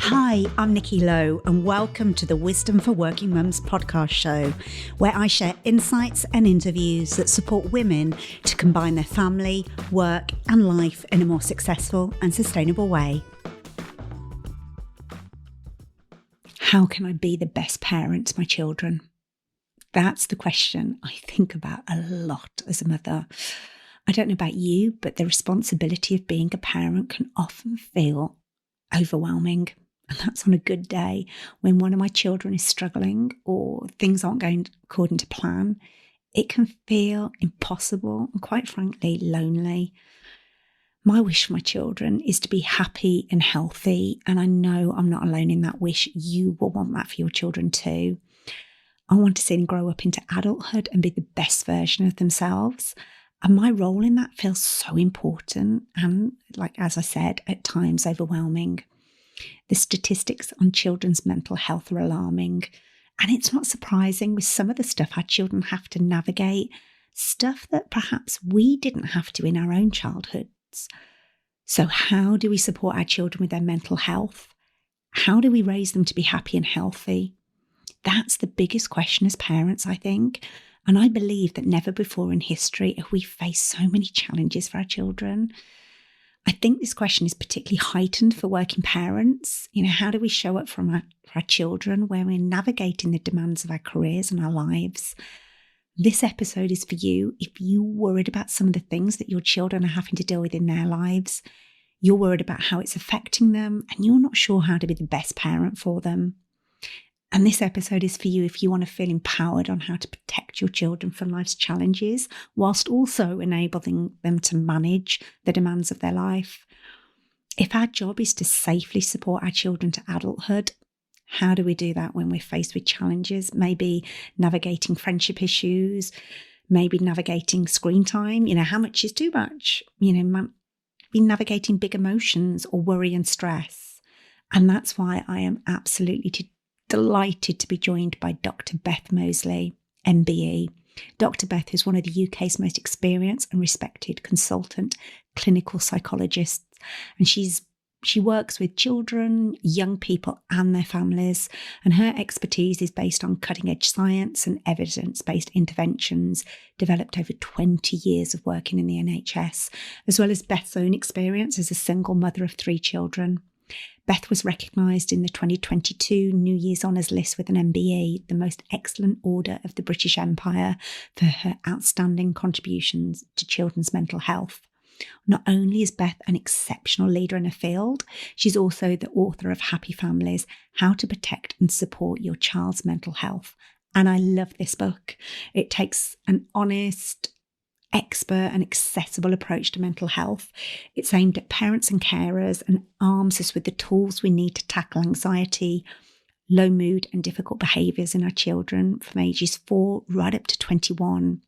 Hi, I'm Nikki Lowe, and welcome to the Wisdom for Working Mums podcast show, where I share insights and interviews that support women to combine their family, work, and life in a more successful and sustainable way. How can I be the best parent to my children? That's the question I think about a lot as a mother. I don't know about you, but the responsibility of being a parent can often feel overwhelming. And that's on a good day when one of my children is struggling or things aren't going according to plan. It can feel impossible and, quite frankly, lonely. My wish for my children is to be happy and healthy. And I know I'm not alone in that wish. You will want that for your children too. I want to see them grow up into adulthood and be the best version of themselves. And my role in that feels so important and, as I said, at times overwhelming. The statistics on children's mental health are alarming. And it's not surprising with some of the stuff our children have to navigate, stuff that perhaps we didn't have to in our own childhoods. So how do we support our children with their mental health? How do we raise them to be happy and healthy? That's the biggest question as parents, I think. And I believe that never before in history have we faced so many challenges for our children. I think this question is particularly heightened for working parents. How do we show up for our children where we're navigating the demands of our careers and our lives? This episode is for you if you're worried about some of the things that your children are having to deal with in their lives. You're worried about how it's affecting them and you're not sure how to be the best parent for them. And this episode is for you if you want to feel empowered on how to protect your children from life's challenges, whilst also enabling them to manage the demands of their life. If our job is to safely support our children to adulthood, how do we do that when we're faced with challenges? Maybe navigating friendship issues, maybe navigating screen time. How much is too much? Navigating big emotions or worry and stress. And that's why I am absolutely delighted to be joined by Dr. Beth Mosley MBE. Dr. Beth is one of the UK's most experienced and respected consultant clinical psychologists, and she works with children, young people and their families, and her expertise is based on cutting-edge science and evidence-based interventions developed over 20 years of working in the NHS, as well as Beth's own experience as a single mother of 3 children. Beth was recognised in the 2022 New Year's Honours list with an MBE, the most excellent order of the British Empire, for her outstanding contributions to children's mental health. Not only is Beth an exceptional leader in her field, she's also the author of Happy Families, How to Protect and Support Your Child's Mental Health. And I love this book. It takes an honest, expert and accessible approach to mental health. It's aimed at parents and carers and arms us with the tools we need to tackle anxiety, low mood and difficult behaviours in our children from ages 4 right up to 21.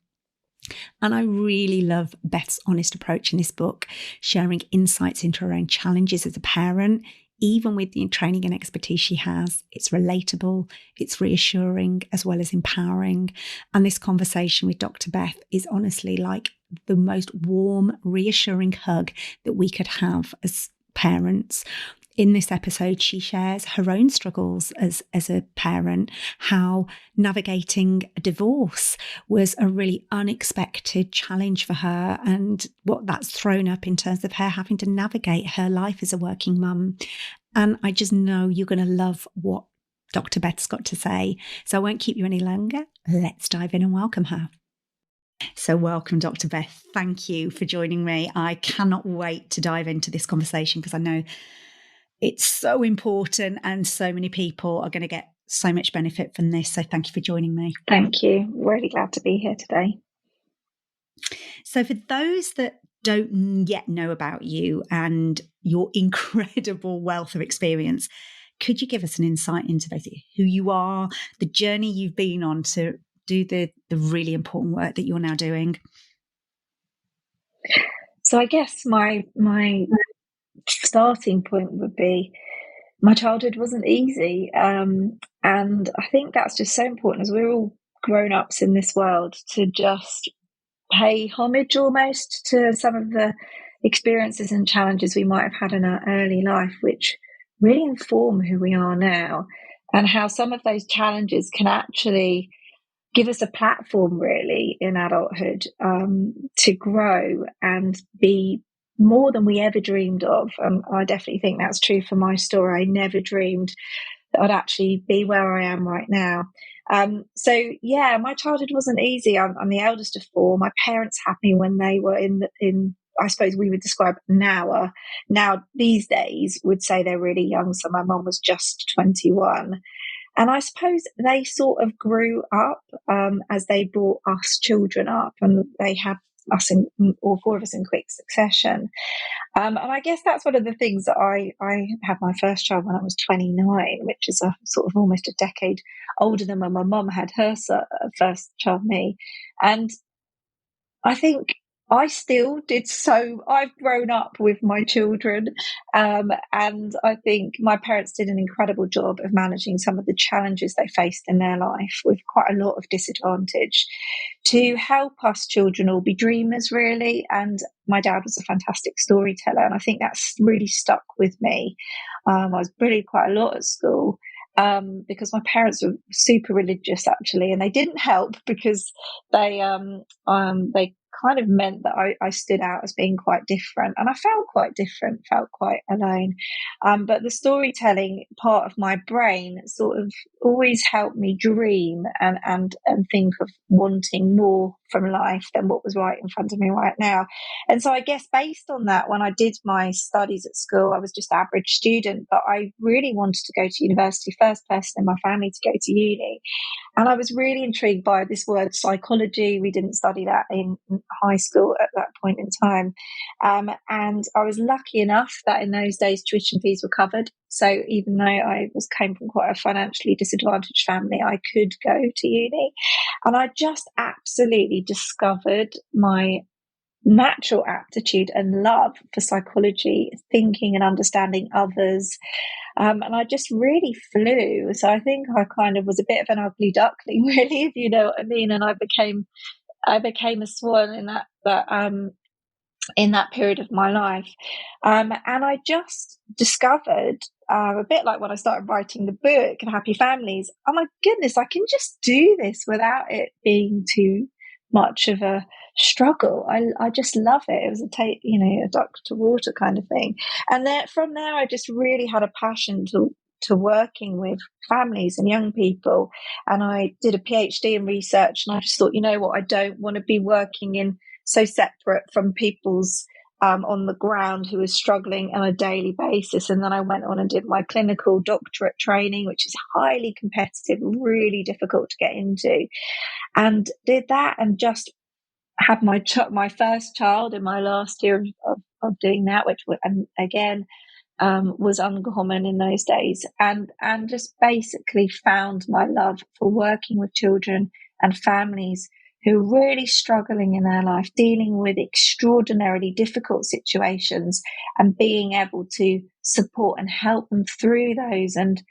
And I really love Beth's honest approach in this book, sharing insights into her own challenges as a parent. Even with the training and expertise she has, it's relatable, it's reassuring, as well as empowering. And this conversation with Dr. Beth is honestly like the most warm, reassuring hug that we could have as parents. In this episode, she shares her own struggles as a parent, how navigating a divorce was a really unexpected challenge for her and what that's thrown up in terms of her having to navigate her life as a working mum. And I just know you're going to love what Dr. Beth's got to say. So I won't keep you any longer. Let's dive in and welcome her. So welcome, Dr. Beth. Thank you for joining me. I cannot wait to dive into this conversation because I know it's so important and so many people are going to get so much benefit from this. So thank you for joining me. Thank you. Really glad to be here today. So for those that don't yet know about you and your incredible wealth of experience, could you give us an insight into basically who you are, the journey you've been on to do the really important work that you're now doing? So I guess my starting point would be my childhood wasn't easy. And I think that's just so important as we're all grown-ups in this world to just pay homage almost to some of the experiences and challenges we might have had in our early life, which really inform who we are now, and how some of those challenges can actually give us a platform really in adulthood, to grow and be more than we ever dreamed of. I definitely think that's true for my story. I never dreamed that I'd actually be where I am right now. So yeah, my childhood wasn't easy. I'm the eldest of four. My parents had me when they were in I suppose we would describe now these days would say they're really young. So my mum was just 21. And I suppose they sort of grew up, as they brought us children up, and they had us in, all four of us, in quick succession. And I guess that's one of the things that I had my first child when I was 29, which is a sort of almost a decade older than when my mum had her first child, me. And I think I still did so. I've grown up with my children, and I think my parents did an incredible job of managing some of the challenges they faced in their life with quite a lot of disadvantage to help us children all be dreamers, really. And my dad was a fantastic storyteller, and I think that's really stuck with me. I was bullied quite a lot at school, because my parents were super religious, actually, and they didn't help because they kind of meant that I stood out as being quite different, and I felt quite different, felt quite alone. But the storytelling part of my brain sort of always helped me dream and think of wanting more from life than what was right in front of me right now. And so I guess based on that, when I did my studies at school, I was just average student, but I really wanted to go to university, first person in my family to go to uni. And I was really intrigued by this word psychology. We didn't study that in high school at that point in time. And I was lucky enough that in those days tuition fees were covered. So even though came from quite a financially disadvantaged family, I could go to uni. And I just absolutely discovered my natural aptitude and love for psychology, thinking and understanding others. And I just really flew. So I think I kind of was a bit of an ugly duckling, really, if you know what I mean. And I became a swan in that period of my life. And I just discovered, a bit like when I started writing the book, Happy Families, oh my goodness, I can just do this without it being too much of a struggle. I just love it. It was a duck to water kind of thing. And then from there, I just really had a passion to working with families and young people. And I did a PhD in research, and I just thought, you know what, I don't want to be working in so separate from people's on the ground who are struggling on a daily basis. And then I went on and did my clinical doctorate training, which is highly competitive, really difficult to get into, and did that, and just had my first child in my last year of doing that, which again was uncommon in those days, and just basically found my love for working with children and families who are really struggling in their life, dealing with extraordinarily difficult situations, and being able to support and help them through those, and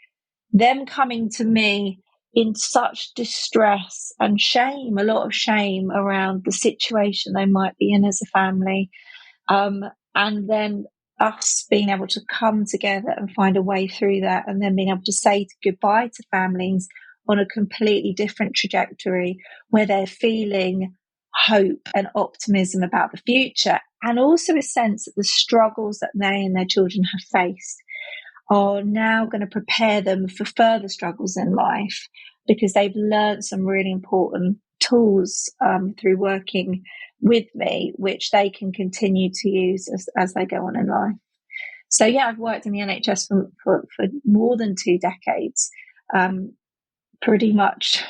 them coming to me in such distress and shame, a lot of shame around the situation they might be in as a family. And then us being able to come together and find a way through that, and then being able to say goodbye to families on a completely different trajectory where they're feeling hope and optimism about the future, and also a sense that the struggles that they and their children have faced are now going to prepare them for further struggles in life, because they've learned some really important tools through working with me, which they can continue to use as they go on in life. So yeah, I've worked in the NHS for more than 2 decades, pretty much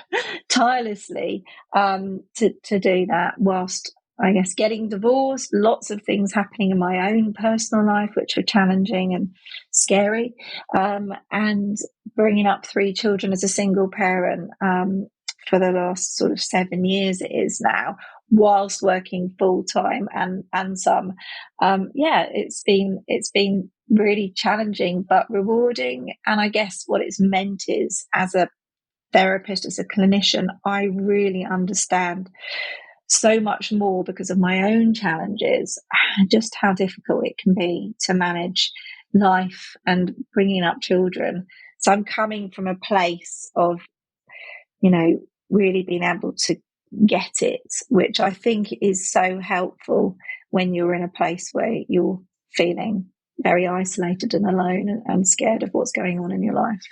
tirelessly, to do that, whilst I guess getting divorced, lots of things happening in my own personal life which are challenging and scary, and bringing up 3 children as a single parent for the last sort of 7 years it is now, whilst working full time and some. It's been really challenging but rewarding. And I guess what it's meant is, as a therapist, as a clinician, I really understand so much more, because of my own challenges, just how difficult it can be to manage life and bringing up children. So I'm coming from a place of, really being able to get it, which I think is so helpful when you're in a place where you're feeling very isolated and alone and scared of what's going on in your life.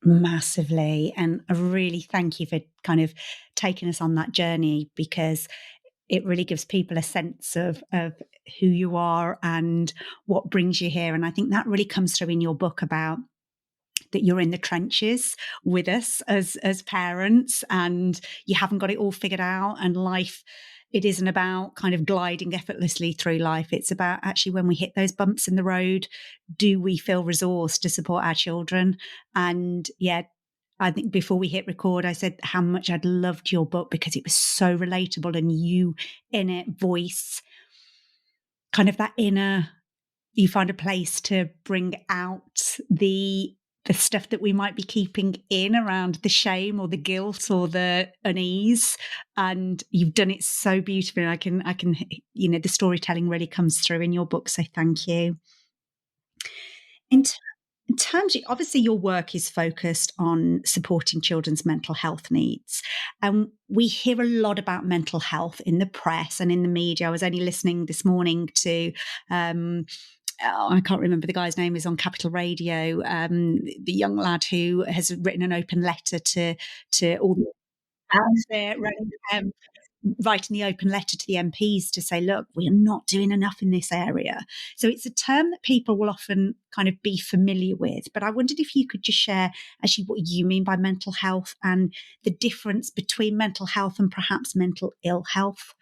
Massively. And I really thank you for kind of taking us on that journey, because it really gives people a sense of who you are and what brings you here. And I think that really comes through in your book about that you're in the trenches with us as parents, and you haven't got it all figured out. And life, it isn't about kind of gliding effortlessly through life. It's about actually, when we hit those bumps in the road, do we feel resourced to support our children? And yeah, I think before we hit record, I said how much I'd loved your book because it was so relatable, and you in it voice kind of that inner, you find a place to bring out the stuff that we might be keeping in around the shame or the guilt or the unease. And you've done it so beautifully. I can, the storytelling really comes through in your book. So thank you. In terms of, obviously your work is focused on supporting children's mental health needs. And we hear a lot about mental health in the press and in the media. I was only listening this morning to, I can't remember the guy's name, is on Capital Radio, the young lad who has written an open letter to all the writing the open letter to the MPs to say, look, we are not doing enough in this area. So it's a term that people will often kind of be familiar with. But I wondered if you could just share actually what you mean by mental health and the difference between mental health and perhaps mental ill health.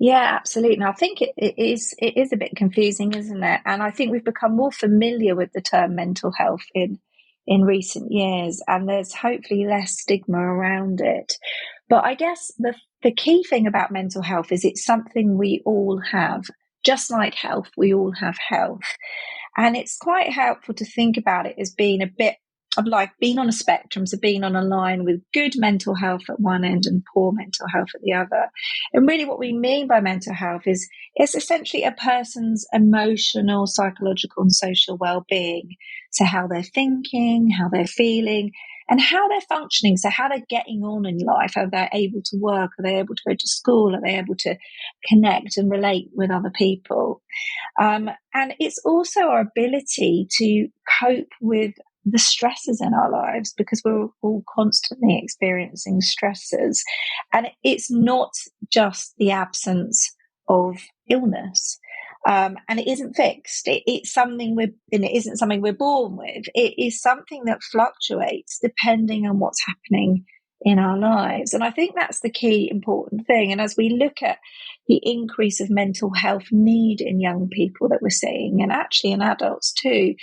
Yeah, absolutely. And I think it is a bit confusing, isn't it? And I think we've become more familiar with the term mental health in recent years, and there's hopefully less stigma around it. But I guess the key thing about mental health is it's something we all have. Just like health, we all have health. And it's quite helpful to think about it as being a bit of like being on a spectrum, so being on a line with good mental health at one end and poor mental health at the other. And really what we mean by mental health is it's essentially a person's emotional, psychological and social well-being. So how they're thinking, how they're feeling, and how they're functioning. So how they're getting on in life. Are they able to work? Are they able to go to school? Are they able to connect and relate with other people? And it's also our ability to cope with the stresses in our lives, because we're all constantly experiencing stresses. And it's not just the absence of illness. And it isn't fixed. It's something it isn't something we're born with. It is something that fluctuates depending on what's happening in our lives. And I think that's the key important thing. And as we look at the increase of mental health need in young people that we're seeing, and actually in adults too,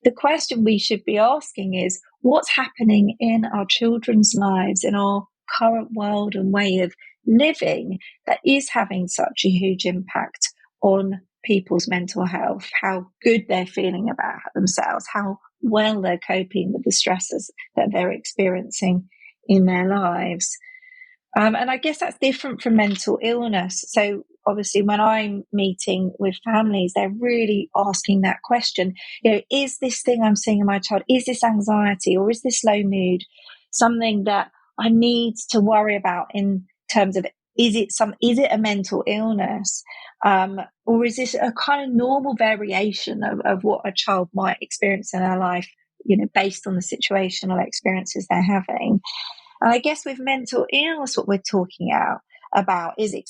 the question we should be asking is, what's happening in our children's lives, in our current world and way of living, that is having such a huge impact on people's mental health, how good they're feeling about themselves, how well they're coping with the stresses that they're experiencing in their lives. And I guess that's different from mental illness. So obviously when I'm meeting with families, they're really asking that question, is this thing I'm seeing in my child, is this anxiety or is this low mood something that I need to worry about in terms of, is it a mental illness? Or is this a kind of normal variation of what a child might experience in their life, based on the situational experiences they're having? And I guess with mental illness, what we're talking about is it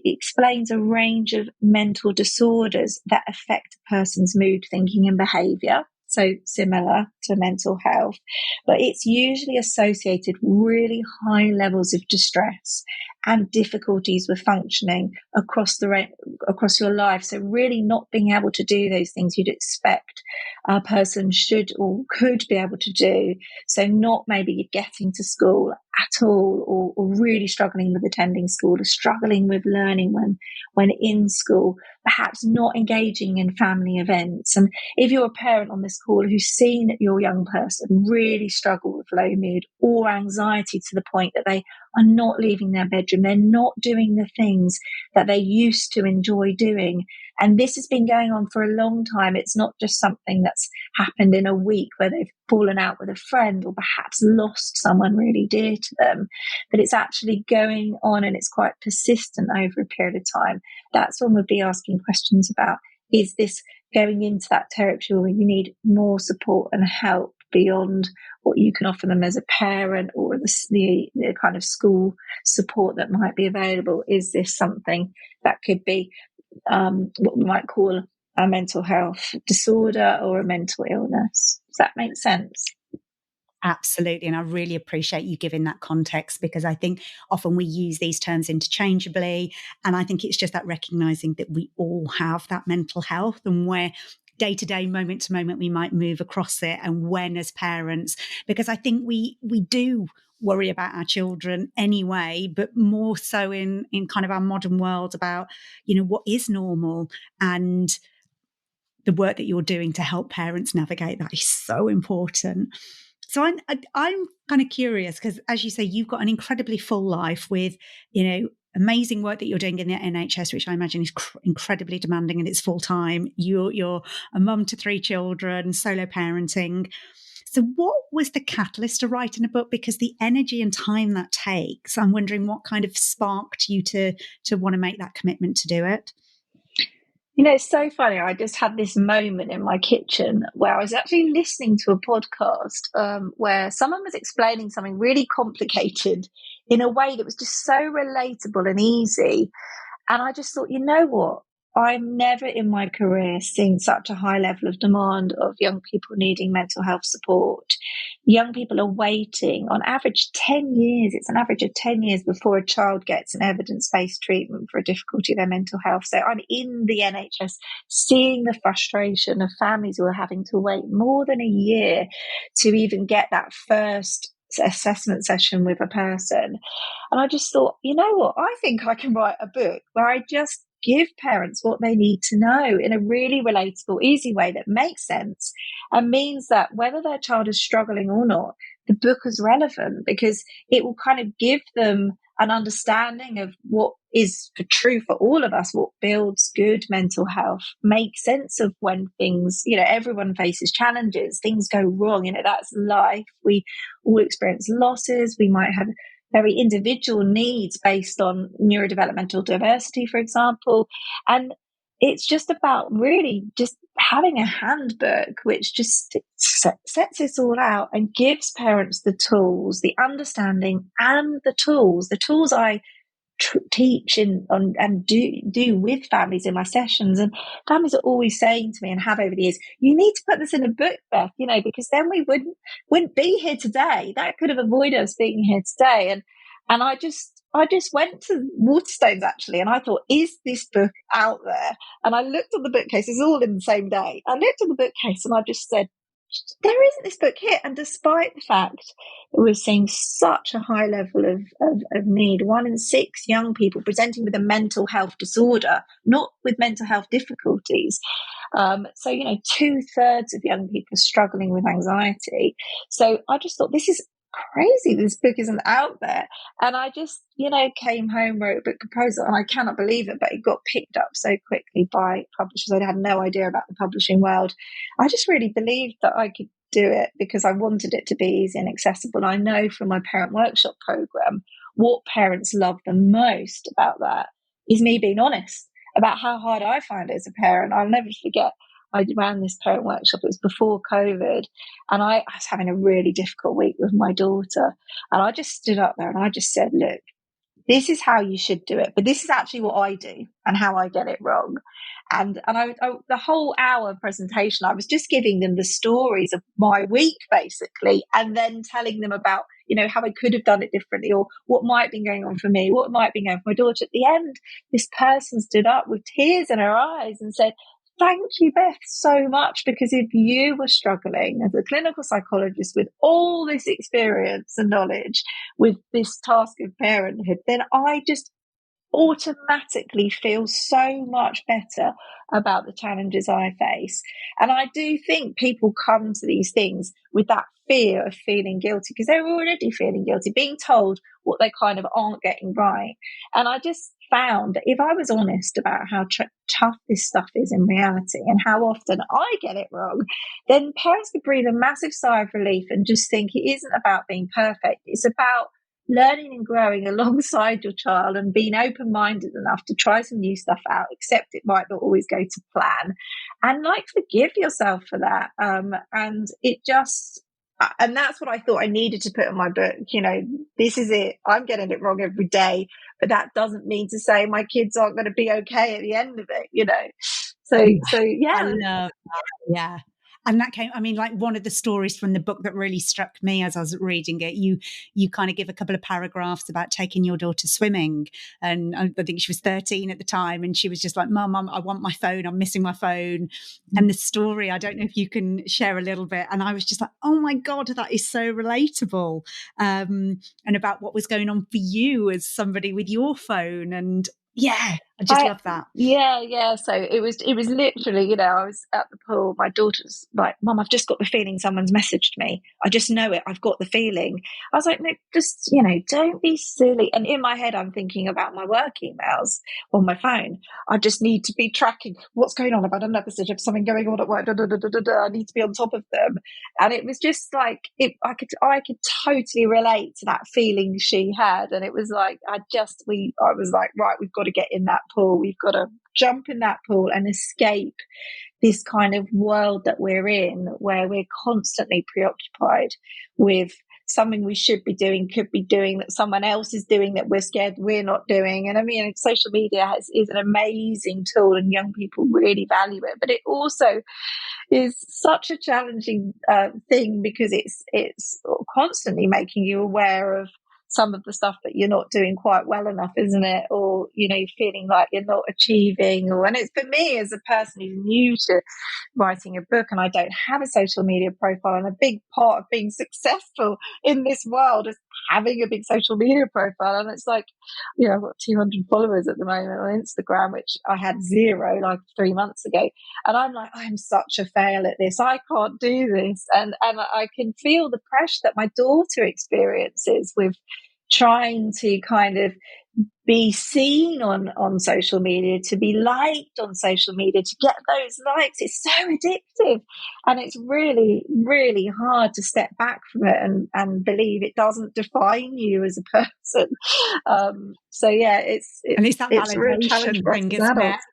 explains a range of mental disorders that affect a person's mood, thinking and behavior. So similar to mental health, but it's usually associated with really high levels of distress and difficulties with functioning across your life. So really not being able to do those things you'd expect a person should or could be able to do. So not maybe getting to school at all, or really struggling with attending school, or struggling with learning when in school, perhaps not engaging in family events. And if you're a parent on this call who's seen your young person really struggle with low mood or anxiety to the point that they are not leaving their bedroom. They're not doing the things that they used to enjoy doing. And this has been going on for a long time. It's not just something that's happened in a week where they've fallen out with a friend or perhaps lost someone really dear to them, but it's actually going on and it's quite persistent over a period of time. That's when we'd be asking questions about, is this going into that territory where you need more support and help beyond what you can offer them as a parent, or the kind of school support that might be available? Is this something that could be what we might call a mental health disorder or a mental illness? Does that make sense? Absolutely. And I really appreciate you giving that context, because I think often we use these terms interchangeably. And I think it's just that recognizing that we all have that mental health, and where day to day, moment to moment, we might move across it, and when as parents, because I think we do worry about our children anyway, but more so in kind of our modern world about, what is normal, and the work that you're doing to help parents navigate that is so important. So I'm kind of curious, because as you say, you've got an incredibly full life with, amazing work that you're doing in the NHS, which I imagine is incredibly demanding, and it's full time. You're a mum to 3 children, solo parenting. So what was the catalyst to writing a book? Because the energy and time that takes, I'm wondering what kind of sparked you to want to make that commitment to do it. It's so funny. I just had this moment in my kitchen where I was actually listening to a podcast where someone was explaining something really complicated in a way that was just so relatable and easy. And I just thought, you know what? I'm never in my career seen such a high level of demand of young people needing mental health support. Young people are waiting on average 10 years. It's an average of 10 years before a child gets an evidence-based treatment for a difficulty of their mental health. So I'm in the NHS seeing the frustration of families who are having to wait more than a year to even get that first assessment session with a person. And I just thought, you know what? I think I can write a book where I just give parents what they need to know in a really relatable, easy way that makes sense, and means that whether their child is struggling or not, the book is relevant, because it will kind of give them an understanding of what is true for all of us, what builds good mental health, make sense of when things, everyone faces challenges, things go wrong, that's life. We all experience losses. We might have very individual needs based on neurodevelopmental diversity, for example. And it's just about really just having a handbook which just sets this all out and gives parents the tools, the understanding, and the tools I teach and do with families in my sessions. And families are always saying to me, and have over the years, you need to put this in a book, Beth, because then we wouldn't be here today. That could have avoided us being here today. And I just went to Waterstones actually, and I thought, is this book out there? And I looked on the bookcase. It's all in the same day. I looked on the bookcase and I just said, there isn't this book here. And despite the fact that we're seeing such a high level of need, 1 in 6 young people presenting with a mental health disorder, not with mental health difficulties. So 2/3 of young people are struggling with anxiety. So I just thought, this is crazy, this book isn't out there. And I just came home, wrote a book proposal, and I cannot believe it, but it got picked up so quickly by publishers. I had no idea about the publishing world. I just really believed that I could do it because I wanted it to be easy and accessible. I know from my parent workshop program, what parents love the most about that is me being honest about how hard I find it as a parent. I'll never forget, I ran this parent workshop. It was before COVID, and I was having a really difficult week with my daughter. And I just stood up there and I just said, look, this is how you should do it, but this is actually what I do and how I get it wrong. And I the whole hour presentation, I was just giving them the stories of my week, basically, and then telling them about, how I could have done it differently, or what might have been going on for me, what might be going on for my daughter. At the end, this person stood up with tears in her eyes and said, thank you, Beth, so much, because if you were struggling as a clinical psychologist with all this experience and knowledge with this task of parenthood, then automatically feel so much better about the challenges I face. And I do think people come to these things with that fear of feeling guilty because they're already feeling guilty, being told what they kind of aren't getting right. And I just found that if I was honest about how tough this stuff is in reality and how often I get it wrong, then parents could breathe a massive sigh of relief and just think it isn't about being perfect. It's about learning and growing alongside your child and being open-minded enough to try some new stuff out, accept it might not always go to plan, and like forgive yourself for that. And it just, and that's what I thought I needed to put in my book. You know, this is it. I'm getting it wrong every day, but that doesn't mean to say my kids aren't going to be okay at the end of it, you know. So yeah. I love that. Yeah. And that came, I mean, like one of the stories from the book that really struck me as I was reading it, you kind of give a couple of paragraphs about taking your daughter swimming. And I think she was 13 at the time. And she was just like, Mum, I want my phone. I'm missing my phone. And the story, I don't know if you can share a little bit. And I was just like, oh my God, that is so relatable. And about what was going on for you as somebody with your phone. And yeah, I just love that. Yeah. So it was literally, you know, I was at the pool. My daughter's like, Mum, I've just got the feeling someone's messaged me. I just know it. I've got the feeling. I was like, no, just, you know, don't be silly. And in my head, I'm thinking about my work emails on my phone. I just need to be tracking what's going on. If I don't have a message of something going on at work, I need to be on top of them. And it was just like, I could totally relate to that feeling she had. And it was like, I was like, right, we've got to get in that pool. We've got to jump in that pool and escape this kind of world that we're in, where we're constantly preoccupied with something we should be doing, could be doing, that someone else is doing that we're scared we're not doing. And I mean, social media is an amazing tool and young people really value it, but it also is such a challenging thing because it's constantly making you aware of some of the stuff that you're not doing quite well enough, isn't it? Or, you know, you're feeling like you're not achieving. And it's for me as a person who's new to writing a book and I don't have a social media profile, and a big part of being successful in this world is having a big social media profile. And it's like, you know, I've got 200 followers at the moment on Instagram, which I had 0 like 3 months ago. And I'm like, I'm such a fail at this. I can't do this. And I can feel the pressure that my daughter experiences with trying to kind of be seen on social media, to be liked on social media, to get those likes. It's so addictive. And it's really, really hard to step back from it and believe it doesn't define you as a person. So yeah, it's that a real validation challenge for us thing, as isn't it? adults.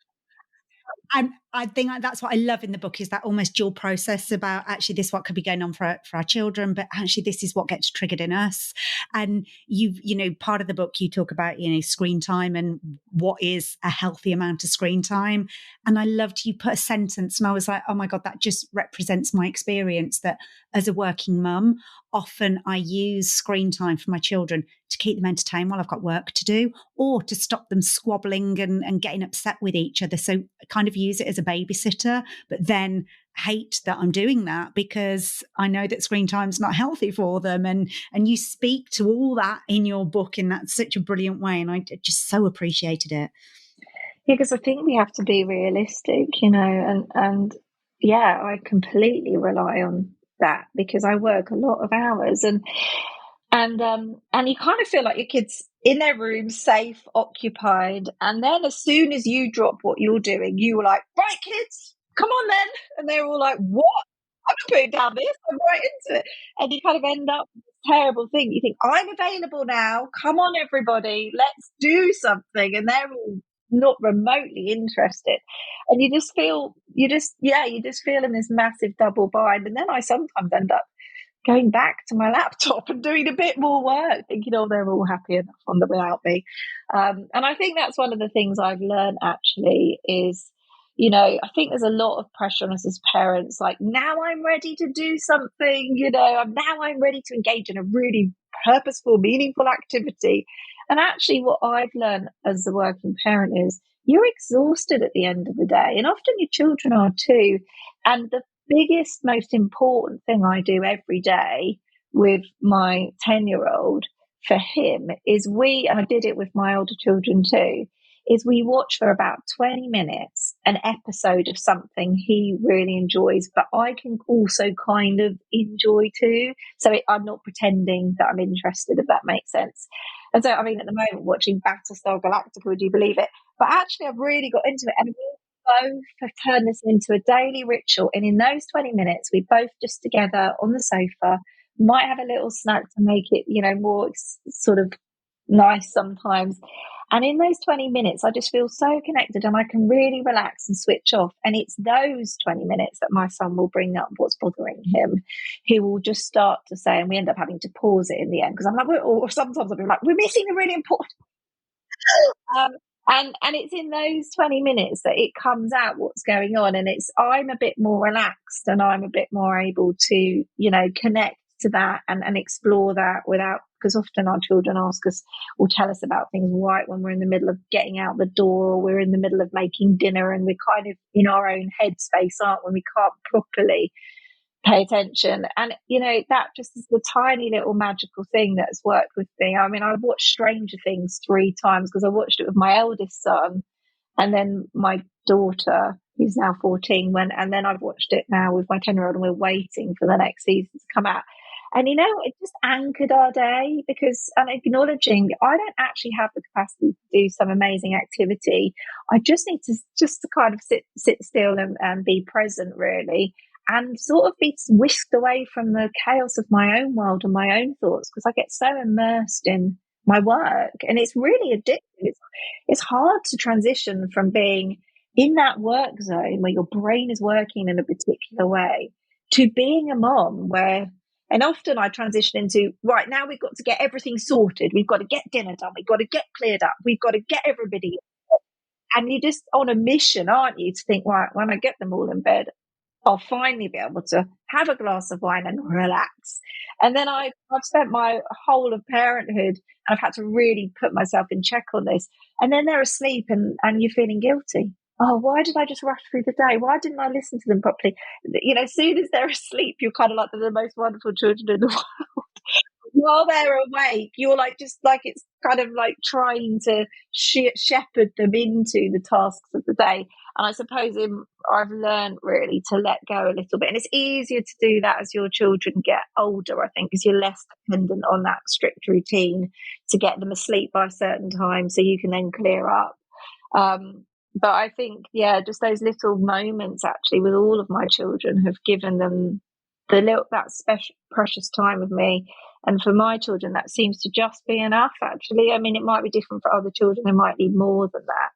And I think that's what I love in the book, is that almost dual process about actually this what could be going on for our children, but actually this is what gets triggered in us. And you know, part of the book you talk about, you know, screen time and what is a healthy amount of screen time. And I loved you put a sentence and I was like, oh my God, that just represents my experience, that as a working mum, often I use screen time for my children to keep them entertained while I've got work to do, or to stop them squabbling and getting upset with each other. So I kind of use it as a babysitter, but then hate that I'm doing that because I know that screen time's not healthy for them. And you speak to all that in your book in that such a brilliant way. And I just so appreciated it. Yeah, because I think we have to be realistic, you know, and yeah, I completely rely on that because I work a lot of hours and you kind of feel like your kids in their room, safe, occupied, and then as soon as you drop what you're doing, you were like, right, kids, come on then, and they're all like, what? I'm putting down this, I'm right into it, and you kind of end up with this terrible thing. You think, I'm available now, come on everybody, let's do something, and they're all not remotely interested, and you just feel in this massive double bind. And then I sometimes end up going back to my laptop and doing a bit more work, thinking, oh, they're all happy enough on the without me. And I think that's one of the things I've learned actually is, you know, I think there's a lot of pressure on us as parents, like, now I'm ready to do something, you know, now I'm ready to engage in a really purposeful, meaningful activity. And actually what I've learned as a working parent is you're exhausted at the end of the day, and often your children are too. And the biggest, most important thing I do every day with my 10-year-old for him is and I did it with my older children too, is we watch for about 20 minutes an episode of something he really enjoys, but I can also kind of enjoy too. So I'm not pretending that I'm interested, if that makes sense. And so, I mean, at the moment, watching Battlestar Galactica, would you believe it? But actually, I've really got into it. And we both have turned this into a daily ritual. And in those 20 minutes, we both just together on the sofa, might have a little snack to make it, more sort of nice sometimes. And in those 20 minutes, I just feel so connected and I can really relax and switch off. And it's those 20 minutes that my son will bring up what's bothering him. He will just start to say, and we end up having to pause it in the end because I'm like, or sometimes I'll be like, we're missing a really important. And it's in those 20 minutes that it comes out what's going on. And I'm a bit more relaxed and I'm a bit more able to, connect to that and explore that because often our children ask us or tell us about things right when we're in the middle of getting out the door or we're in the middle of making dinner and we're kind of in our own headspace, aren't we? We can't properly pay attention. And, that just is the tiny little magical thing that's worked with me. I mean, I've watched Stranger Things 3 times because I watched it with my eldest son and then my daughter, who's now 14, and then I've watched it now with my 10-year-old and we're waiting for the next season to come out. And, it just anchored our day because I'm acknowledging I don't actually have the capacity to do some amazing activity. I just need to kind of sit still and be present, really, and sort of be whisked away from the chaos of my own world and my own thoughts because I get so immersed in my work. And it's really addictive. It's hard to transition from being in that work zone where your brain is working in a particular way to being a mom and often I transition into, right, now we've got to get everything sorted. We've got to get dinner done. We've got to get cleared up. We've got to get everybody. And you're just on a mission, aren't you, to think, right, when I get them all in bed, I'll finally be able to have a glass of wine and relax. And then I've spent my whole of parenthood, and I've had to really put myself in check on this. And then they're asleep and you're feeling guilty. Oh, why did I just rush through the day? Why didn't I listen to them properly? As soon as they're asleep, you're kind of like the most wonderful children in the world. While they're awake, you're like, just like it's kind of like trying to shepherd them into the tasks of the day. And I suppose I've learned really to let go a little bit. And it's easier to do that as your children get older, I think, because you're less dependent on that strict routine to get them asleep by a certain time so you can then clear up. But I think, just those little moments actually with all of my children have given them that special, precious time with me. And for my children, that seems to just be enough, actually. I mean, it might be different for other children. They might need more than that.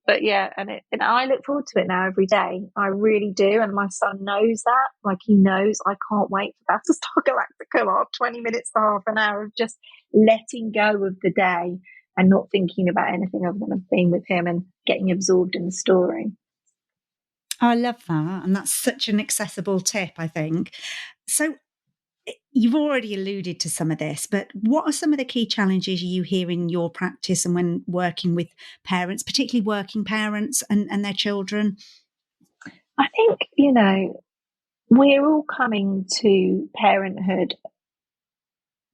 But and I look forward to it now every day. I really do. And my son knows that. Like, he knows I can't wait for Battlestar Galactica or 20 minutes to half an hour of just letting go of the day and not thinking about anything other than being with him and getting absorbed in the story. I love that. And that's such an accessible tip, I think. So you've already alluded to some of this, but what are some of the key challenges you hear in your practice and when working with parents, particularly working parents and their children? I think, we're all coming to parenthood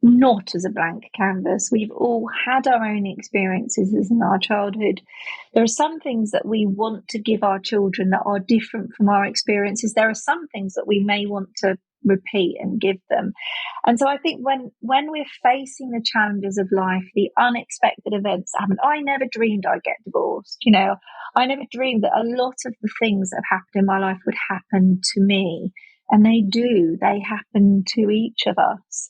not as a blank canvas. We've all had our own experiences in our childhood. There are some things that we want to give our children that are different from our experiences. There are some things that we may want to repeat and give them. And so I think when we're facing the challenges of life, the unexpected events happen. I never dreamed I'd get divorced. I never dreamed that a lot of the things that have happened in my life would happen to me. And they do. They happen to each of us.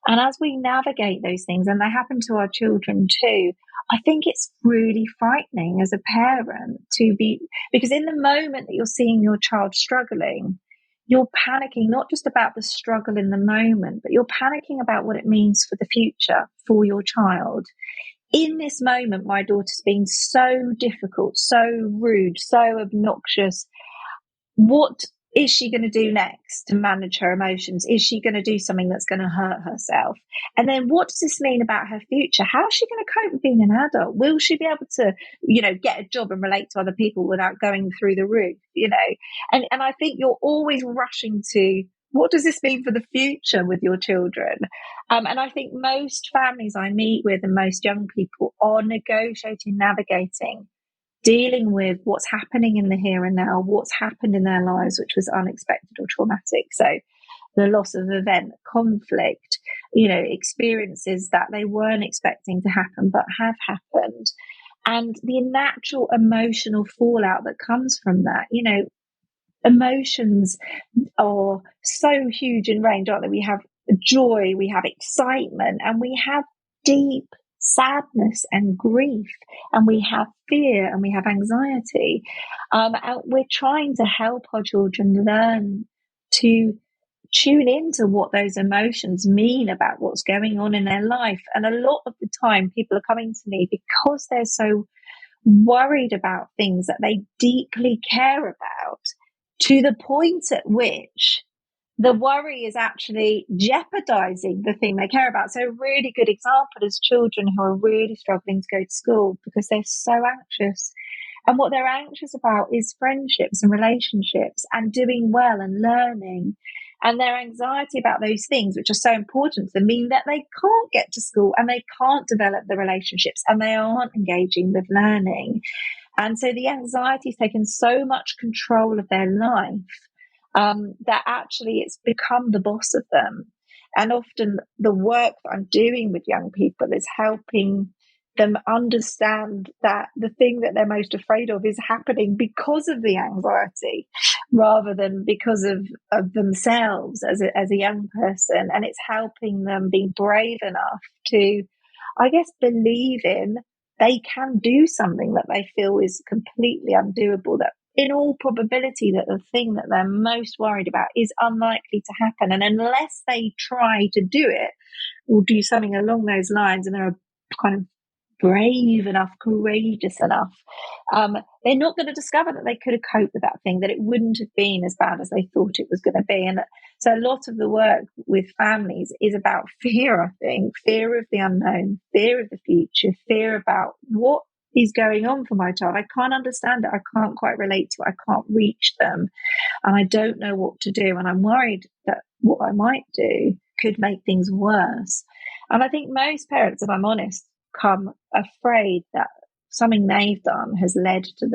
And as we navigate those things, and they happen to our children too, I think it's really frightening as a parent because in the moment that you're seeing your child struggling, you're panicking not just about the struggle in the moment, but you're panicking about what it means for the future for your child. In this moment, my daughter's being so difficult, so rude, so obnoxious. What is she going to do next to manage her emotions? Is she going to do something that's going to hurt herself? And then what does this mean about her future? How is she going to cope with being an adult? Will she be able to, get a job and relate to other people without going through the roof, And I think you're always rushing to what does this mean for the future with your children? And I think most families I meet with and most young people are negotiating, navigating, dealing with what's happening in the here and now, what's happened in their lives, which was unexpected or traumatic. So the loss of event, conflict, experiences that they weren't expecting to happen but have happened. And the natural emotional fallout that comes from that, emotions are so huge in range, aren't they? We have joy, we have excitement, and we have deep sadness and grief, and we have fear, and we have anxiety. And we're trying to help our children learn to tune into what those emotions mean about what's going on in their life. And a lot of the time, people are coming to me because they're so worried about things that they deeply care about, to the point at which the worry is actually jeopardizing the thing they care about. So a really good example is children who are really struggling to go to school because they're so anxious. And what they're anxious about is friendships and relationships and doing well and learning. And their anxiety about those things, which are so important to them, mean that they can't get to school and they can't develop the relationships and they aren't engaging with learning. And so the anxiety has taken so much control of their life that actually it's become the boss of them. And often the work that I'm doing with young people is helping them understand that the thing that they're most afraid of is happening because of the anxiety rather than because of themselves as a young person. And it's helping them be brave enough to, I guess, believe in they can do something that they feel is completely undoable, that in all probability that the thing that they're most worried about is unlikely to happen. And unless they try to do it or do something along those lines, and they're kind of brave enough, courageous enough, they're not going to discover that they could have coped with that thing, that it wouldn't have been as bad as they thought it was going to be. And so a lot of the work with families is about fear, I think, fear of the unknown, fear of the future, fear about what is going on for my child. I can't understand it. I can't quite relate to it. I can't reach them. And I don't know what to do. And I'm worried that what I might do could make things worse. And I think most parents, if I'm honest, come afraid that something they've done has led to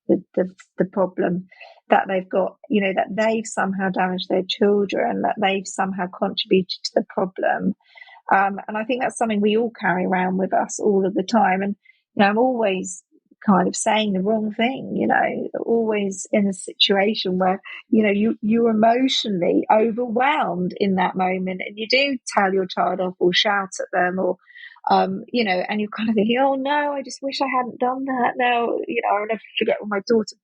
the problem that they've got, that they've somehow damaged their children, that they've somehow contributed to the problem. And I think that's something we all carry around with us all of the time. And, I'm always kind of saying the wrong thing, always in a situation where, you're emotionally overwhelmed in that moment, and you do tell your child off or shout at them or, and you're kind of thinking, oh no, I just wish I hadn't done that. No, I'll never forget when my daughter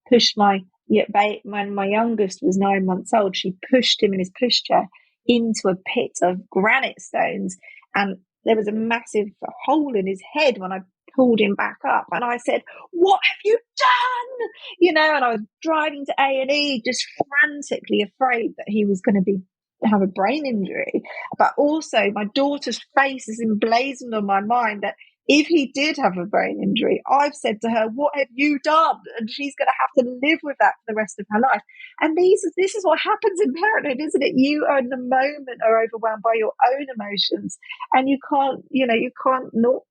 pushed when my youngest was 9 months old, she pushed him in his pushchair into a pit of granite stones, and there was a massive hole in his head when I pulled him back up. And I said, what have you done? And I was driving to A&E just frantically afraid that he was going to have a brain injury. But also my daughter's face is emblazoned on my mind that if he did have a brain injury, I've said to her, what have you done? And she's going to have to live with that for the rest of her life. And this is what happens in parenthood, isn't it? You are in the moment are overwhelmed by your own emotions, and you can't not,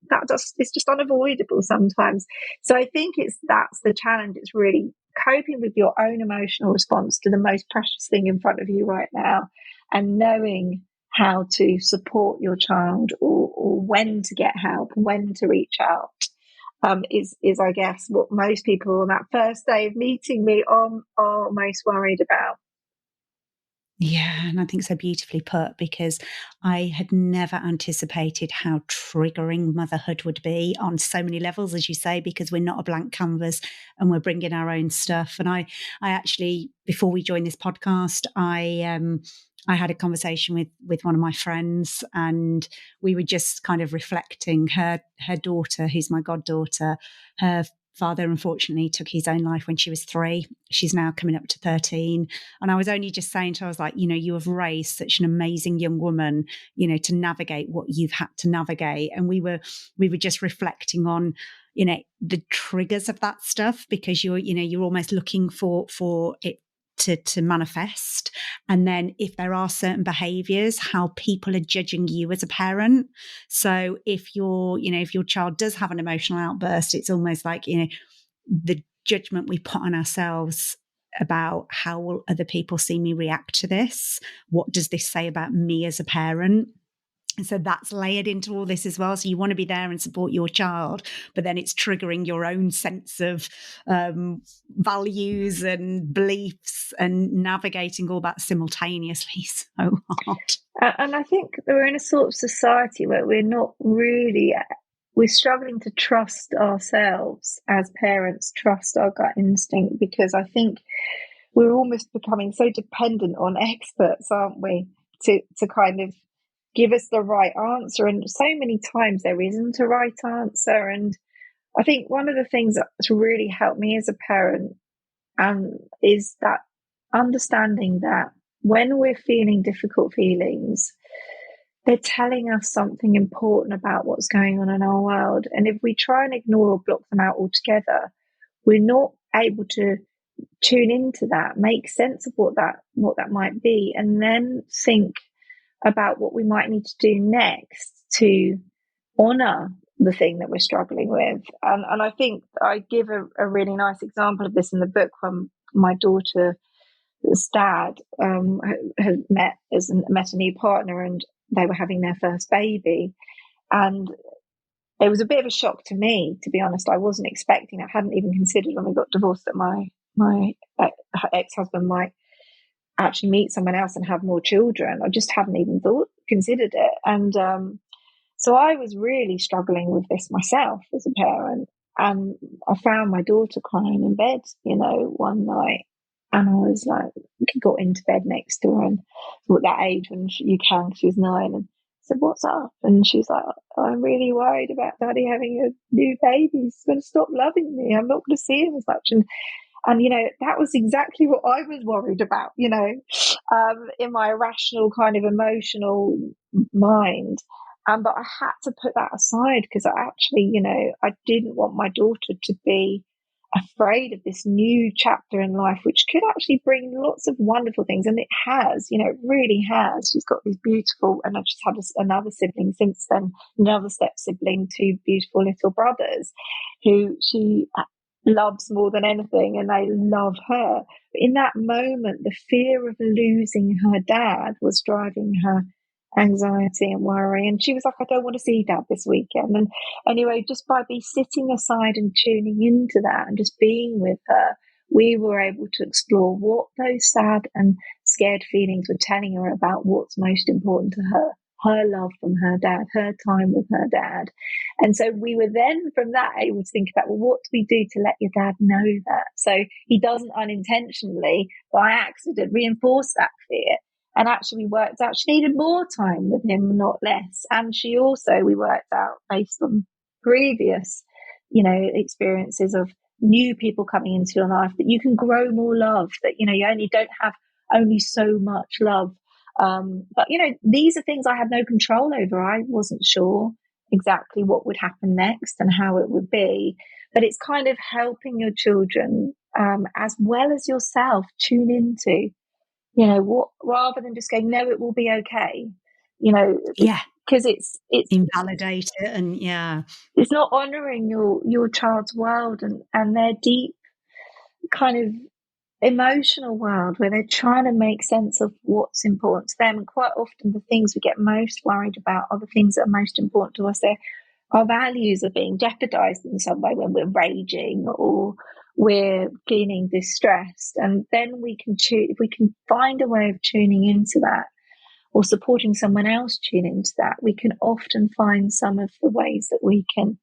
it's just unavoidable sometimes. So I think that's the challenge. It's really coping with your own emotional response to the most precious thing in front of you right now, and knowing how to support your child or when to get help, when to reach out, is I guess what most people on that first day of meeting me are most worried about. Yeah, and I think so beautifully put, because I had never anticipated how triggering motherhood would be on so many levels, as you say, because we're not a blank canvas and we're bringing our own stuff. And I actually, before we joined this podcast, I had a conversation with one of my friends, and we were just kind of reflecting her daughter, who's my goddaughter. Her father, unfortunately, took his own life when she was 3. She's now coming up to 13. And I was only just saying to her, I was like, you have raised such an amazing young woman, to navigate what you've had to navigate. And we were just reflecting on, the triggers of that stuff, because you're almost looking for it to manifest. And then if there are certain behaviors, how people are judging you as a parent. So if if your child does have an emotional outburst, it's almost like, the judgment we put on ourselves about how will other people see me react to this? What does this say about me as a parent? And so that's layered into all this as well. So you want to be there and support your child, but then it's triggering your own sense of values and beliefs and navigating all that simultaneously so hard. And I think we're in a sort of society where we're struggling to trust ourselves as parents, trust our gut instinct, because I think we're almost becoming so dependent on experts, aren't we, to kind of give us the right answer. And so many times there isn't a right answer. And I think one of the things that's really helped me as a parent is that understanding that when we're feeling difficult feelings, they're telling us something important about what's going on in our world. And if we try and ignore or block them out altogether, we're not able to tune into that, make sense of what that might be, and then think about what we might need to do next to honor the thing that we're struggling with. And I think I give a really nice example of this in the book when my daughter's dad had met a new partner, and they were having their first baby. And it was a bit of a shock to me, to be honest. I wasn't expecting it. I hadn't even considered when we got divorced that my ex-husband might actually meet someone else and have more children. I just hadn't even considered it. And so I was really struggling with this myself as a parent. And I found my daughter crying in bed, one night. And I was like, got into bed next to her, and at that age when you can, she was 9, and said, "What's up?" And she's like, "I'm really worried about Daddy having a new baby. He's going to stop loving me. I'm not going to see him as much." And that was exactly what I was worried about, in my irrational kind of emotional mind. But I had to put that aside because I actually, I didn't want my daughter to be afraid of this new chapter in life, which could actually bring lots of wonderful things. And it has, it really has. She's got these beautiful, and I've just had another sibling since then, another step sibling, 2 beautiful little brothers who she loves more than anything, and they love her. But in that moment, the fear of losing her dad was driving her anxiety and worry. And she was like, "I don't want to see Dad this weekend." And anyway, just by sitting aside and tuning into that and just being with her, we were able to explore what those sad and scared feelings were telling her about what's most important to her love from her dad, her time with her dad. And so we were then from that able to think about, well, what do we do to let your dad know that? So he doesn't unintentionally, by accident, reinforce that fear. And actually we worked out she needed more time with him, not less. And we worked out based on previous, experiences of new people coming into your life, that you can grow more love, that, you only don't have only so much love. But, these are things I had no control over. I wasn't sure exactly what would happen next and how it would be. But it's kind of helping your children, as well as yourself, tune into, what, rather than just going, "No, it will be okay." Yeah. Because it's invalidate it, and it's not honoring your child's world and their deep kind of emotional world, where they're trying to make sense of what's important to them. And quite often the things we get most worried about are the things that are most important to us. Our values are being jeopardized in some way when we're raging or we're feeling distressed. And then we can choose, if we can find a way of tuning into that, or supporting someone else tune into that, we can often find some of the ways that we can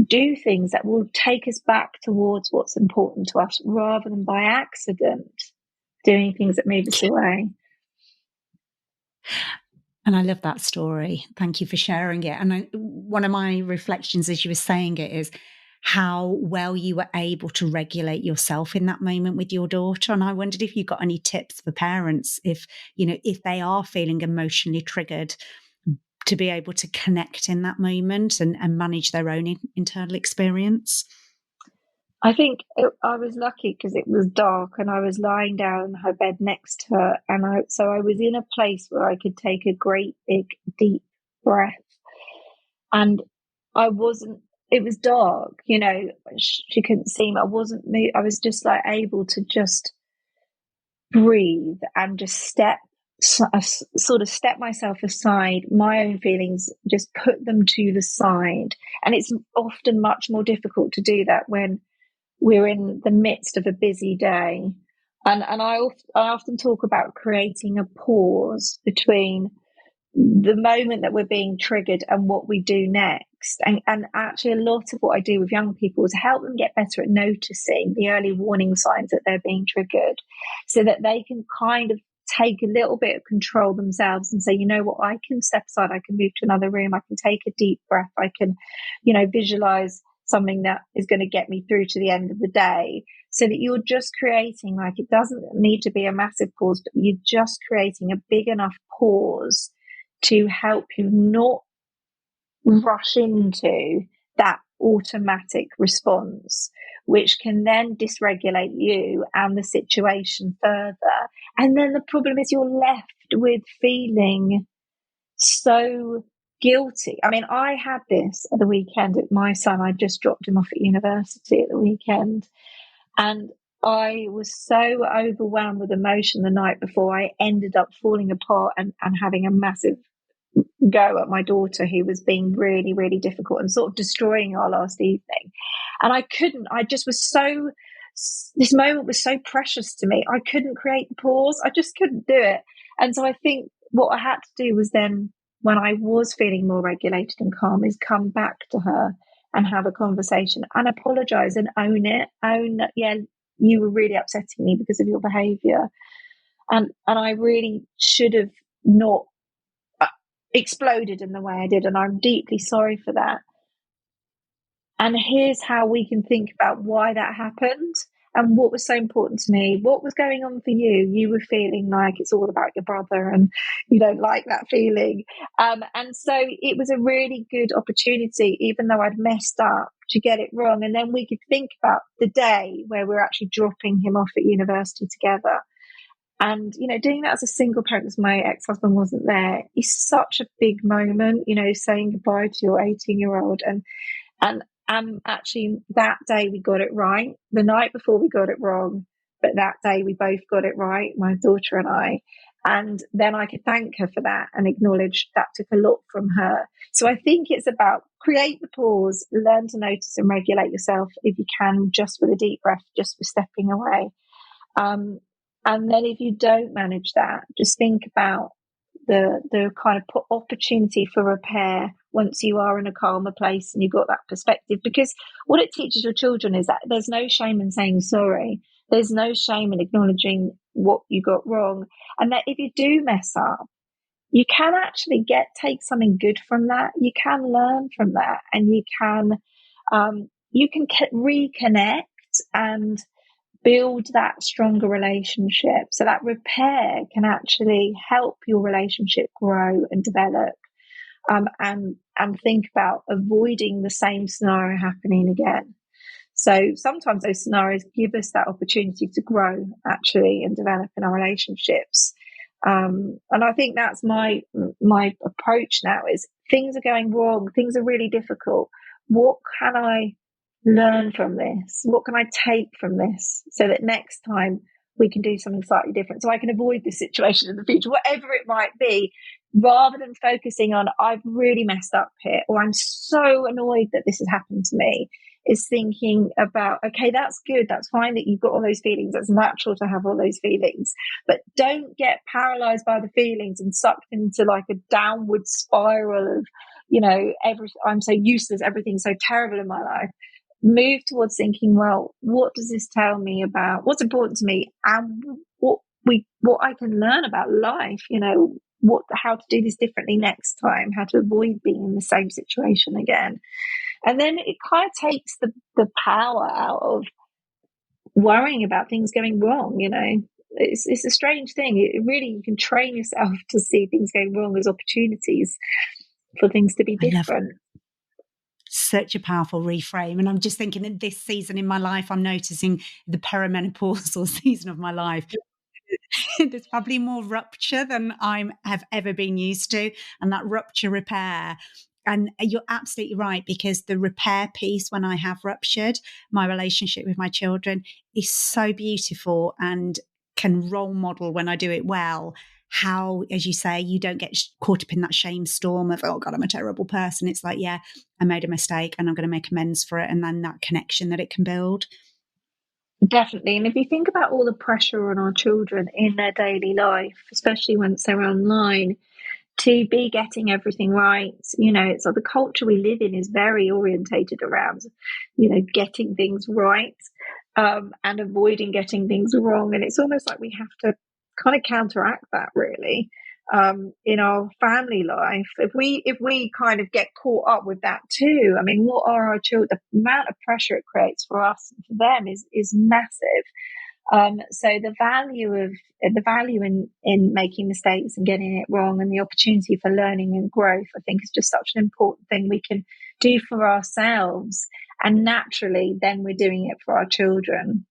do things that will take us back towards what's important to us, rather than by accident doing things that move us away. And I love that story. Thank you for sharing it. And one of my reflections as you were saying it is how well you were able to regulate yourself in that moment with your daughter. And I wondered if you got any tips for parents, if they are feeling emotionally triggered, to be able to connect in that moment and manage their own internal experience. I think I was lucky because it was dark and I was lying down in her bed next to her, and I was in a place where I could take a great big deep breath, and I wasn't. It was dark, she couldn't see me. I wasn't me. I was just like able to just breathe and just sort of step myself aside, my own feelings, just put them to the side. And it's often much more difficult to do that when we're in the midst of a busy day. And I often talk about creating a pause between the moment that we're being triggered and what we do next. And actually, a lot of what I do with young people is help them get better at noticing the early warning signs that they're being triggered, so that they can kind of take a little bit of control themselves and say, you know what, I can step aside, I can move to another room, I can take a deep breath, I can, visualize something that is going to get me through to the end of the day. So that you're just creating, like, it doesn't need to be a massive pause, but you're just creating a big enough pause to help you not rush into that automatic response, which can then dysregulate you and the situation further. And then the problem is you're left with feeling so guilty. I mean, I had this at the weekend at my son. I just dropped him off at university at the weekend. And I was so overwhelmed with emotion the night before, I ended up falling apart and having a massive go at my daughter, who was being really, really difficult and sort of destroying our last evening. And I just was so, this moment was so precious to me. I couldn't create the pause. I just couldn't do it. And so I think what I had to do was then, when I was feeling more regulated and calm, is come back to her and have a conversation and apologize and own it. Own that, yeah, you were really upsetting me because of your behavior. And I really should have not exploded in the way I did, and I'm deeply sorry for that. And here's how we can think about why that happened and what was so important to me. What was going on for you? You were feeling like it's all about your brother and you don't like that feeling. And so it was a really good opportunity, even though I'd messed up, to get it wrong. And then we could think about the day where we're actually dropping him off at university together. And, doing that as a single parent, because my ex-husband wasn't there, is such a big moment, saying goodbye to your 18-year-old. And actually that day we got it right. The night before we got it wrong, but that day we both got it right, my daughter and I. And then I could thank her for that and acknowledge that took a lot from her. So I think it's about create the pause, learn to notice and regulate yourself if you can, just with a deep breath, just for stepping away. And then if you don't manage that, just think about the kind of opportunity for repair once you are in a calmer place and you've got that perspective. Because what it teaches your children is that there's no shame in saying sorry. There's no shame in acknowledging what you got wrong. And that if you do mess up, you can actually take something good from that. You can learn from that, and you can reconnect and build that stronger relationship. So that repair can actually help your relationship grow and develop, and think about avoiding the same scenario happening again. So sometimes those scenarios give us that opportunity to grow actually and develop in our relationships. And I think that's my approach now. Is things are going wrong, things are really difficult. What can I learn from this? What can I take from this so that next time we can do something slightly different, so I can avoid this situation in the future, whatever it might be, rather than focusing on I've really messed up here, or I'm so annoyed that this has happened to me. Is thinking about, okay, that's good, that's fine that you've got all those feelings, that's natural to have all those feelings, but don't get paralyzed by the feelings and sucked into like a downward spiral of, I'm so useless, everything's so terrible in my life. Move towards thinking, well, what does this tell me about what's important to me, and what I can learn about life, how to do this differently next time, how to avoid being in the same situation again. And then it kind of takes the power out of worrying about things going wrong. It's a strange thing. It really, you can train yourself to see things going wrong as opportunities for things to be different. Such a powerful reframe. And I'm just thinking that this season in my life, I'm noticing the perimenopausal season of my life. There's probably more rupture than I have ever been used to, and that rupture repair. And you're absolutely right, because the repair piece, when I have ruptured, my relationship with my children is so beautiful and can role model, when I do it well, how, as you say, you don't get caught up in that shame storm of, oh God, I'm a terrible person. It's like, yeah, I made a mistake and I'm going to make amends for it. And then that connection that it can build. Definitely. And if you think about all the pressure on our children in their daily life, especially once they're online, to be getting everything right, it's like the culture we live in is very orientated around, getting things right, and avoiding getting things wrong. And it's almost like we have to kind of counteract that, really, in our family life. If we kind of get caught up with that too, I mean, what are our children? The amount of pressure it creates for us and for them is massive. So the value in making mistakes and getting it wrong, and the opportunity for learning and growth, I think, is just such an important thing we can do for ourselves, and naturally then we're doing it for our children.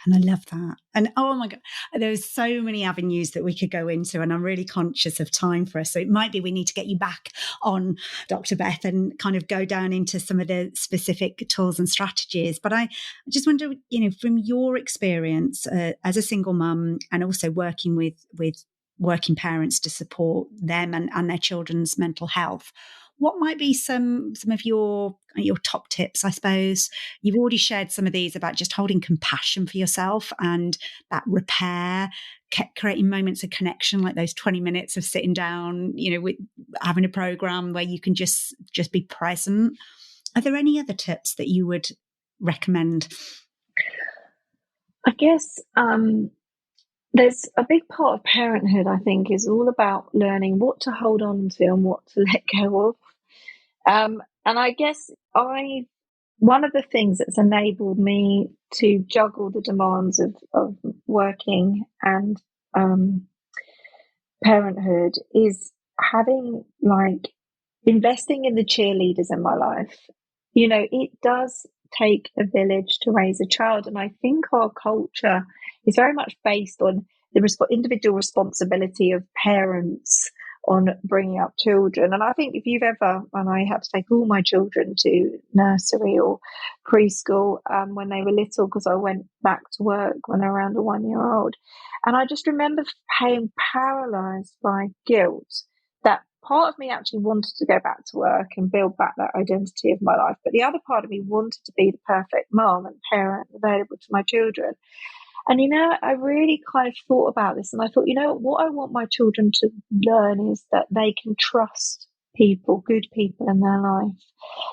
And I love that. And oh my God, there's so many avenues that we could go into, and I'm really conscious of time for us. So it might be we need to get you back on, Dr. Beth, and kind of go down into some of the specific tools and strategies. But I just wonder, from your experience as a single mum, and also working with working parents to support them and their children's mental health, what might be some of your top tips, I suppose? You've already shared some of these about just holding compassion for yourself and that repair, creating moments of connection, like those 20 minutes of sitting down, with having a program where you can just be present. Are there any other tips that you would recommend? I guess there's a big part of parenthood, I think, is all about learning what to hold on to and what to let go of. And I guess one of the things that's enabled me to juggle the demands of working and parenthood is having, investing in the cheerleaders in my life. It does take a village to raise a child. And I think our culture is very much based on the individual responsibility of parents on bringing up children. And I think if you've ever, and I had to take all my children to nursery or preschool when they were little, because I went back to work when they were around a 1 year old. And I just remember being paralyzed by guilt, that part of me actually wanted to go back to work and build back that identity of my life. But the other part of me wanted to be the perfect mom and parent available to my children. And, I really kind of thought about this, and I thought, what I want my children to learn is that they can trust people, good people in their life,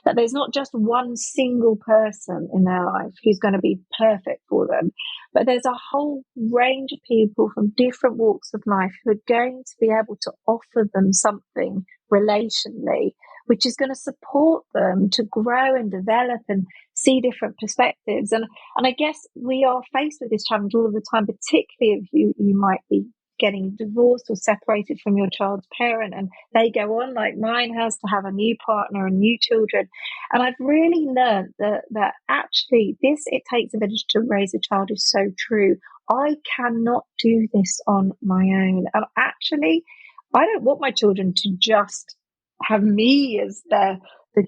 that there's not just one single person in their life who's going to be perfect for them, but there's a whole range of people from different walks of life who are going to be able to offer them something relationally, which is going to support them to grow and develop and see different perspectives. And I guess we are faced with this challenge all of the time, particularly if you might be getting divorced or separated from your child's parent, and they go on, like mine has, to have a new partner and new children. And I've really learned that actually it takes a village to raise a child is so true. I cannot do this on my own. And actually, I don't want my children to just have me as the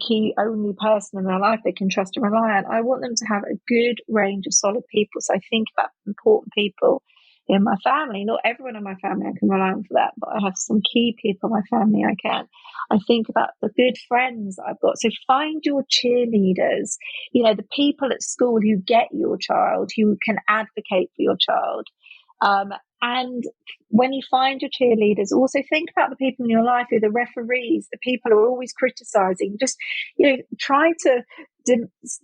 key only person in their life they can trust and rely on. I want them to have a good range of solid people. So I think about important people in my family. Not everyone in my family I can rely on for that, but I have some key people in my family I can. I think about the good friends I've got. So find your cheerleaders, the people at school who get your child, who can advocate for your child. And when you find your cheerleaders, also think about the people in your life who are the referees, the people who are always criticizing. Just, try to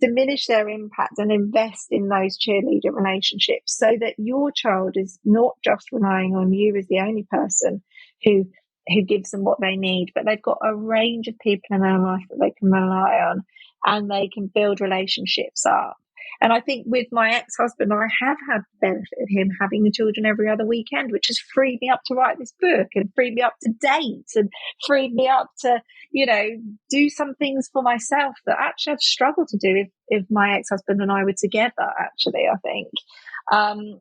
diminish their impact and invest in those cheerleader relationships, so that your child is not just relying on you as the only person who gives them what they need, but they've got a range of people in their life that they can rely on, and they can build relationships up. And I think with my ex-husband, I have had the benefit of him having the children every other weekend, which has freed me up to write this book and freed me up to date and freed me up to, do some things for myself that actually I'd struggle to do if my ex-husband and I were together, actually, I think.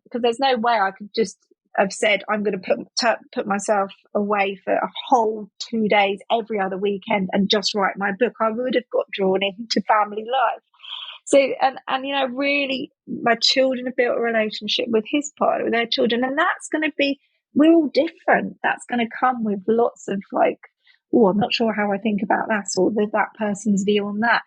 Because there's no way I could just have said, I'm going to put myself away for a whole 2 days every other weekend and just write my book. I would have got drawn into family life. So, and really, my children have built a relationship with his partner, with their children, and that's going to be, we're all different. That's going to come with lots of I'm not sure how I think about that, or that person's view on that.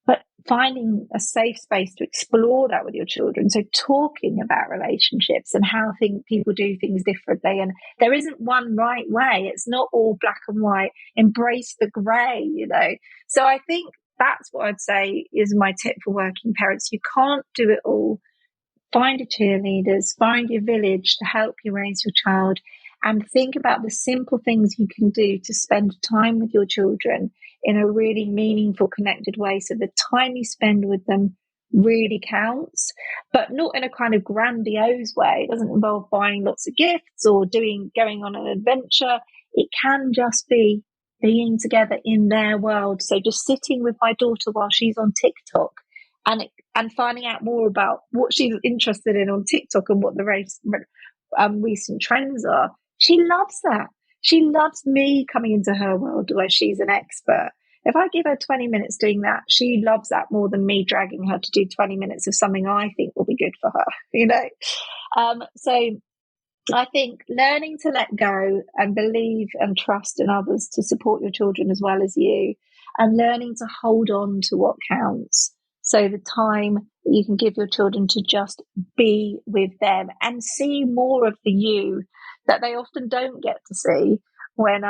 But finding a safe space to explore that with your children. So talking about relationships and how people do things differently. And there isn't one right way. It's not all black and white. Embrace the grey, So I think that's what I'd say is my tip for working parents. You can't do it all. Find your cheerleaders, find your village to help you raise your child, and think about the simple things you can do to spend time with your children in a really meaningful, connected way. So the time you spend with them really counts, but not in a kind of grandiose way. It doesn't involve buying lots of gifts or going on an adventure. It can just be being together in their world. So just sitting with my daughter while she's on TikTok and finding out more about what she's interested in on TikTok and what the recent trends are. She loves that. She loves me coming into her world where she's an expert. If I give her 20 minutes doing that, she loves that more than me dragging her to do 20 minutes of something I think will be good for her, So I think learning to let go and believe and trust in others to support your children as well as you, and learning to hold on to what counts. So the time that you can give your children to just be with them and see more of the you that they often don't get to see when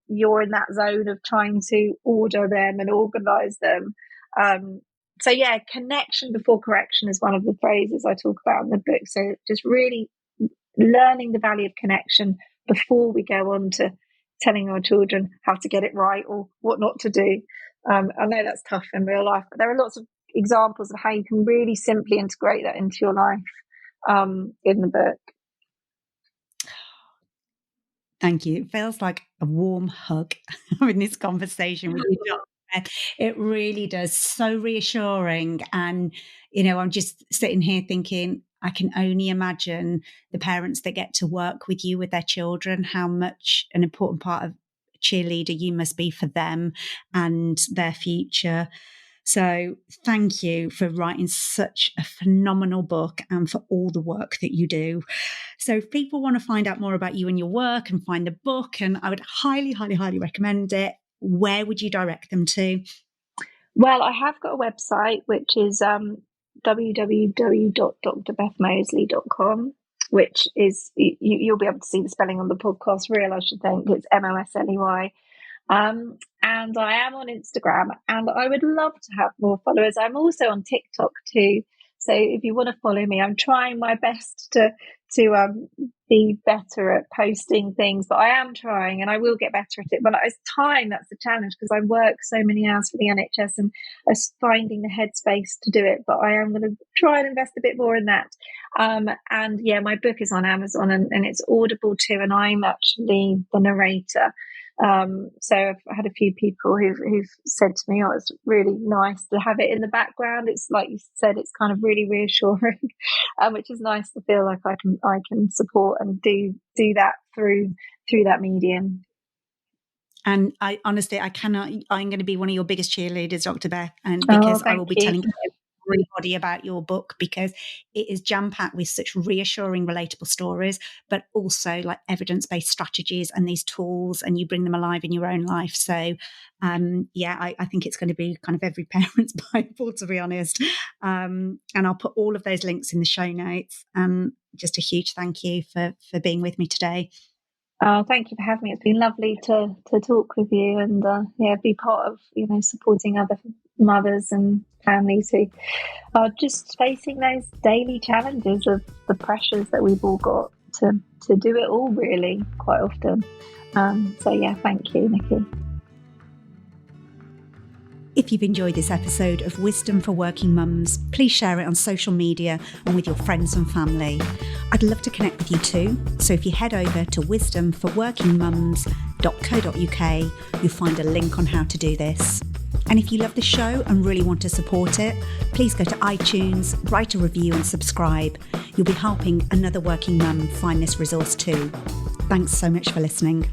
you're in that zone of trying to order them and organize them. So yeah, connection before correction is one of the phrases I talk about in the book. So just really learning the value of connection before we go on to telling our children how to get it right or what not to do. I know that's tough in real life, but there are lots of examples of how you can really simply integrate that into your life in the book. Thank you. It feels like a warm hug having this conversation with you, Dr. Beth. It really does. So reassuring. And, I'm just sitting here thinking, I can only imagine the parents that get to work with you with their children, how much an important part of cheerleader you must be for them and their future. So thank you for writing such a phenomenal book and for all the work that you do. So if people want to find out more about you and your work and find the book, and I would highly, highly, highly recommend it, where would you direct them to? Well, I have got a website, which is www.drbethmosley.com, which is, you'll be able to see the spelling on the podcast reel, I should think. It's Mosley. And I am on Instagram, and I would love to have more followers. I'm also on TikTok too. So if you want to follow me, I'm trying my best to be better at posting things, but I am trying, and I will get better at it. But it's time, that's the challenge, because I work so many hours for the NHS and finding the headspace to do it. But I am going to try and invest a bit more in that. And yeah, my book is on Amazon and it's Audible too, and I'm actually the narrator. So I've had a few people who've said to me, oh, it's really nice to have it in the background. It's like you said, it's kind of really reassuring, which is nice to feel like I can support and do that through that medium. And I'm going to be one of your biggest cheerleaders, Dr. Beth, and because I will be telling everybody about your book, because it is jam-packed with such reassuring, relatable stories, but also like evidence-based strategies and these tools, and you bring them alive in your own life. So I think it's going to be kind of every parent's Bible, to be honest. And I'll put all of those links in the show notes. Just a huge thank you for being with me today. Oh, thank you for having me. It's been lovely to talk with you and be part of supporting other mothers and families who are just facing those daily challenges of the pressures that we've all got to do it all, really, quite often. Thank you, Nikki. If you've enjoyed this episode of Wisdom for Working Mums, please share it on social media and with your friends and family. I'd love to connect with you too, so if you head over to wisdomforworkingmums.co.uk, you'll find a link on how to do this. And if you love the show and really want to support it, please go to iTunes, write a review and subscribe. You'll be helping another working mum find this resource too. Thanks so much for listening.